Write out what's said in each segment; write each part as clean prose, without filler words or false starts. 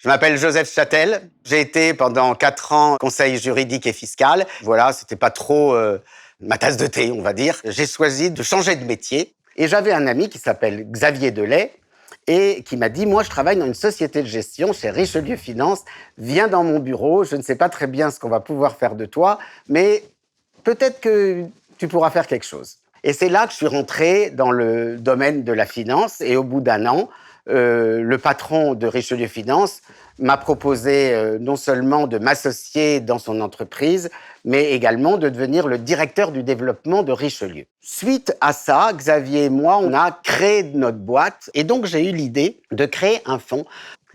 Je m'appelle Joseph Châtel. J'ai été pendant 4 ans conseil juridique et fiscal. Voilà, c'était pas trop ma tasse de thé, on va dire. J'ai choisi de changer de métier. Et j'avais un ami qui s'appelle Xavier Delay et qui m'a dit « Moi, je travaille dans une société de gestion chez Richelieu Finance. Viens dans mon bureau. Je ne sais pas très bien ce qu'on va pouvoir faire de toi, mais peut-être que tu pourras faire quelque chose. » Et c'est là que je suis rentré dans le domaine de la finance. Et au bout d'1 an, le patron de Richelieu Finance m'a proposé non seulement de m'associer dans son entreprise, mais également de devenir le directeur du développement de Richelieu. Suite à ça, Xavier et moi, on a créé notre boîte. Et donc, j'ai eu l'idée de créer un fonds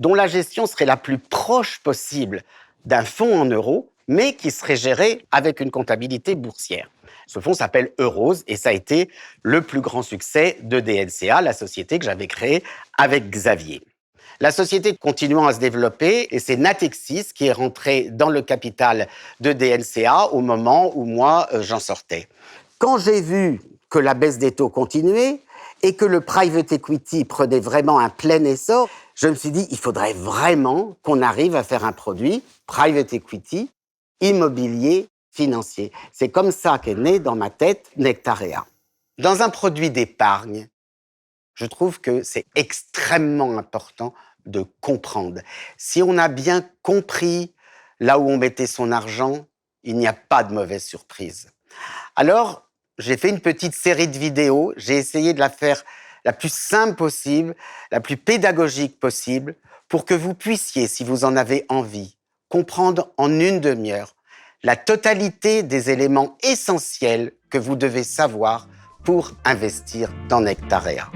dont la gestion serait la plus proche possible d'un fonds en euros, mais qui serait géré avec une comptabilité boursière. Ce fonds s'appelle Eurose et ça a été le plus grand succès de DNCA, la société que j'avais créée avec Xavier. La société continuant à se développer et c'est Natixis qui est rentré dans le capital de DNCA au moment où moi, j'en sortais. Quand j'ai vu que la baisse des taux continuait et que le private equity prenait vraiment un plein essor, je me suis dit, il faudrait vraiment qu'on arrive à faire un produit private equity, immobilier, financier. C'est comme ça qu'est né dans ma tête Nectaria. Dans un produit d'épargne, je trouve que c'est extrêmement important de comprendre. Si on a bien compris là où on mettait son argent, il n'y a pas de mauvaise surprise. Alors, j'ai fait une petite série de vidéos. J'ai essayé de la faire la plus simple possible, la plus pédagogique possible, pour que vous puissiez, si vous en avez envie, comprendre en une demi-heure la totalité des éléments essentiels que vous devez savoir pour investir dans Nectaria.